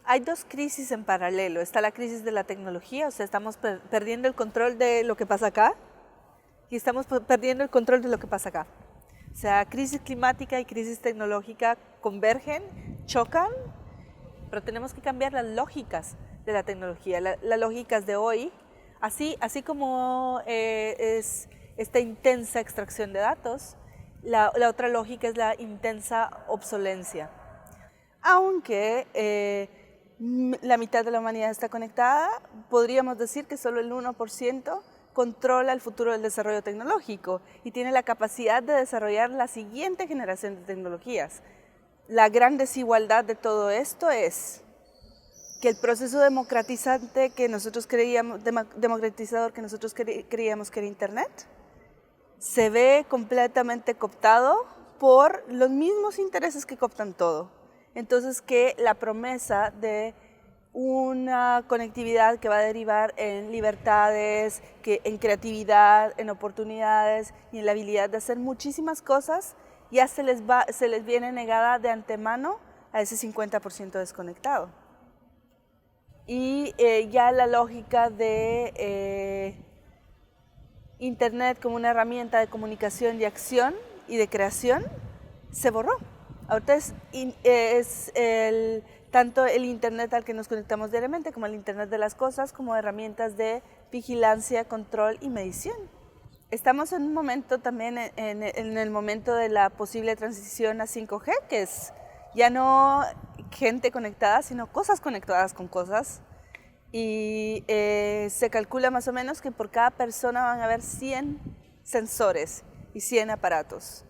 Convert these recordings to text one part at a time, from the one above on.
Hay dos crisis en paralelo. Está la crisis de la tecnología, o sea, estamos perdiendo el control de lo que pasa acá y estamos perdiendo el control de lo que pasa acá. O sea, crisis climática y crisis tecnológica convergen, chocan, pero tenemos que cambiar las lógicas de la tecnología, las lógicas de hoy, así como es esta intensa extracción de datos, la otra lógica es la intensa obsolencia. Aunque la mitad de la humanidad está conectada, podríamos decir que solo el 1% controla el futuro del desarrollo tecnológico y tiene la capacidad de desarrollar la siguiente generación de tecnologías. La gran desigualdad de todo esto es que el proceso democratizante que nosotros creíamos, democratizador que nosotros creíamos que era Internet, se ve completamente cooptado por los mismos intereses que cooptan todo. Entonces, que la promesa de una conectividad que va a derivar en libertades, en creatividad, en oportunidades y en la habilidad de hacer muchísimas cosas, ya se les viene negada de antemano a ese 50% desconectado. Y ya la lógica de Internet como una herramienta de comunicación y acción y de creación se borró. Ahorita es tanto el Internet al que nos conectamos diariamente como el Internet de las cosas como herramientas de vigilancia, control y medición. Estamos en un momento también, en el momento de la posible transición a 5G, que es ya no gente conectada, sino cosas conectadas con cosas. Y se calcula más o menos que por cada persona van a haber 100 sensores y 100 aparatos.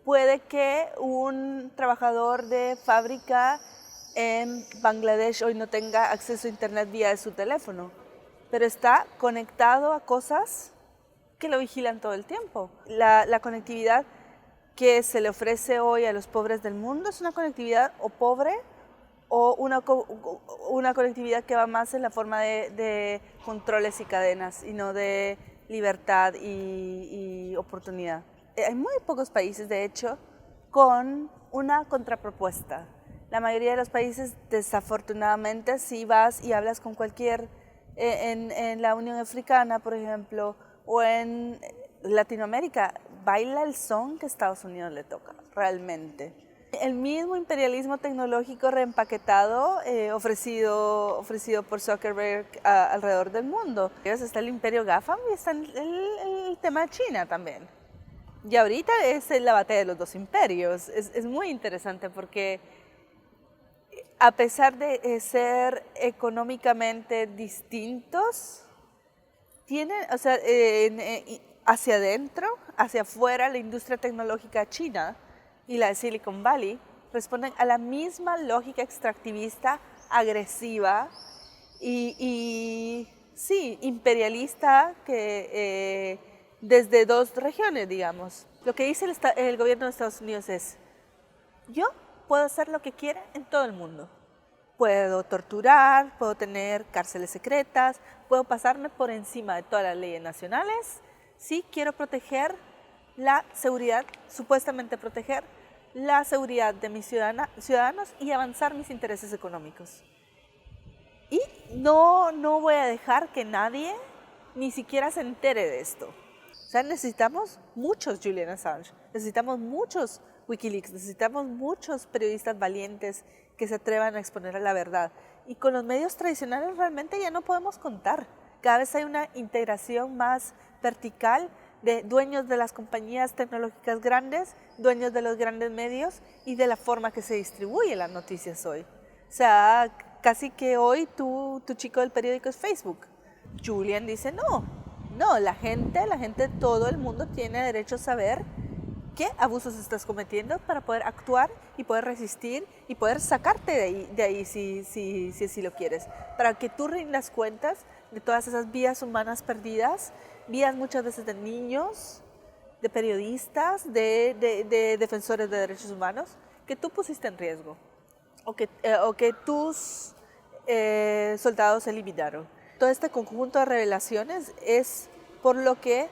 Puede que un trabajador de fábrica en Bangladesh hoy no tenga acceso a Internet vía su teléfono, pero está conectado a cosas que lo vigilan todo el tiempo. La conectividad que se le ofrece hoy a los pobres del mundo es una conectividad o pobre o una conectividad que va más en la forma de controles y cadenas y no de libertad y oportunidad. Hay muy pocos países, de hecho, con una contrapropuesta. La mayoría de los países, desafortunadamente, si vas y hablas con cualquier, en la Unión Africana, por ejemplo, o en Latinoamérica, baila el son que Estados Unidos le toca, realmente. El mismo imperialismo tecnológico reempaquetado, ofrecido por Zuckerberg alrededor del mundo. Está el imperio GAFAM y está el tema de China también. Y ahorita es la batalla de los dos imperios. Es muy interesante porque a pesar de ser económicamente distintos, tienen, o sea, hacia adentro, hacia afuera, la industria tecnológica china y la de Silicon Valley responden a la misma lógica extractivista, agresiva y sí, imperialista que desde dos regiones, digamos. Lo que dice el gobierno de Estados Unidos es: yo puedo hacer lo que quiera en todo el mundo. Puedo torturar, puedo tener cárceles secretas, puedo pasarme por encima de todas las leyes nacionales. Sí, quiero proteger la seguridad, supuestamente proteger la seguridad de mis ciudadanos y avanzar mis intereses económicos. Y no voy a dejar que nadie ni siquiera se entere de esto. O sea, necesitamos muchos Julian Assange, necesitamos muchos Wikileaks, necesitamos muchos periodistas valientes que se atrevan a exponer la verdad. Y con los medios tradicionales realmente ya no podemos contar. Cada vez hay una integración más vertical de dueños de las compañías tecnológicas grandes, dueños de los grandes medios y de la forma que se distribuyen las noticias hoy. O sea, casi que hoy tu chico del periódico es Facebook. Julian dice no, la gente, todo el mundo tiene derecho a saber qué abusos estás cometiendo para poder actuar y poder resistir y poder sacarte de ahí si lo quieres. Para que tú rindas cuentas de todas esas vidas humanas perdidas, vidas muchas veces de niños, de periodistas, de defensores de derechos humanos, que tú pusiste en riesgo o que tus soldados eliminaron. Todo este conjunto de revelaciones es por lo que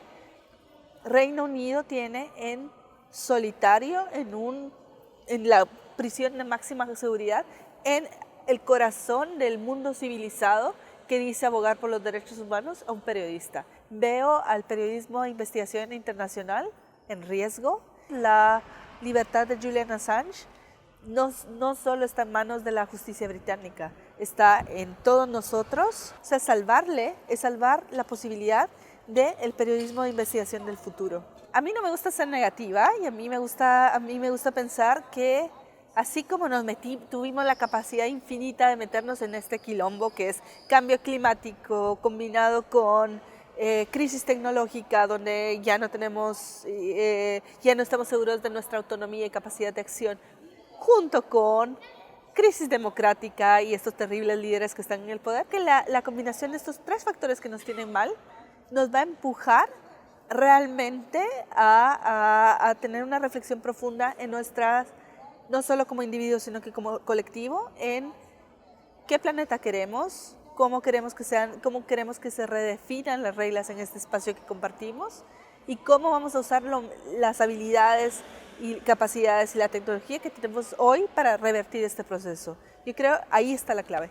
Reino Unido tiene en solitario en la prisión de máxima seguridad en el corazón del mundo civilizado que dice abogar por los derechos humanos a un periodista. Veo al periodismo de investigación internacional en riesgo. La libertad de Julian Assange no solo está en manos de la justicia británica, está en todos nosotros. O sea, salvarle es salvar la posibilidad del periodismo de investigación del futuro. A mí no me gusta ser negativa y a mí me gusta pensar que así como tuvimos la capacidad infinita de meternos en este quilombo que es cambio climático combinado con crisis tecnológica, donde ya no estamos seguros de nuestra autonomía y capacidad de acción, junto con crisis democrática y estos terribles líderes que están en el poder, que la combinación de estos tres factores que nos tienen mal nos va a empujar realmente a tener una reflexión profunda en nuestras, no solo como individuos, sino que como colectivo, en qué planeta queremos, cómo queremos que se redefinan las reglas en este espacio que compartimos y cómo vamos a usar las habilidades y capacidades y la tecnología que tenemos hoy para revertir este proceso. Yo creo ahí está la clave.